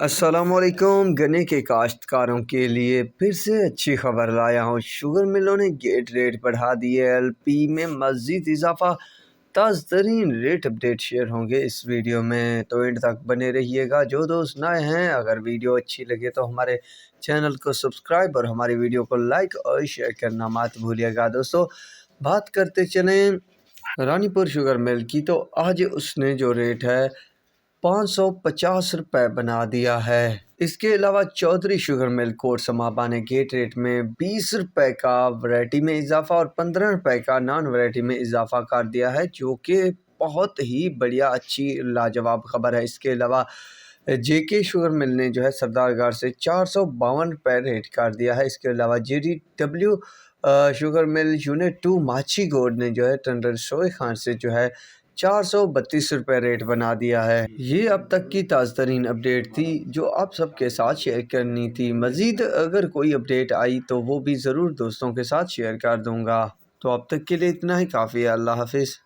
अस्सलामुअलैकुम। गन्ने के काश्तकारों के लिए फिर से अच्छी खबर लाया हूँ। शुगर मिलों ने गेट रेट बढ़ा दिए। एलपी में मज़ीद इजाफा। ताज़ा तरीन रेट अपडेट शेयर होंगे इस वीडियो में, तो एंड तक बने रहिएगा। जो दोस्त नए हैं, अगर वीडियो अच्छी लगे तो हमारे चैनल को सब्सक्राइब और हमारी वीडियो को लाइक और शेयर करना मत भूलिएगा। दोस्तों, बात करते चलें रानीपुर शुगर मिल की, तो आज उसने जो रेट है 550 रुपये बना दिया है। इसके अलावा Chaudhary sugar mill coat Samaba ने गेट रेट में 20 रुपये का वैरायटी में इजाफा और 15 रुपये का नॉन वैरायटी में इजाफा कर दिया है, जो कि बहुत ही बढ़िया अच्छी लाजवाब खबर है। इसके अलावा जेके शुगर मिल ने जो है सरदारगढ़ से 452 रुपये रेट कर दिया है। इसके अलावा JDW शुगर मिल यूनिट 2 माची गोड ने जो है टंडन शोए खान से जो है 432 रुपये रेट बना दिया है। ये अब तक की ताज़ा तरीन अपडेट थी जो आप सबके साथ शेयर करनी थी। मज़ीद अगर कोई अपडेट आई तो वो भी ज़रूर दोस्तों के साथ शेयर कर दूँगा। तो अब तक के लिए इतना ही काफ़ी है। अल्लाह हाफिज़।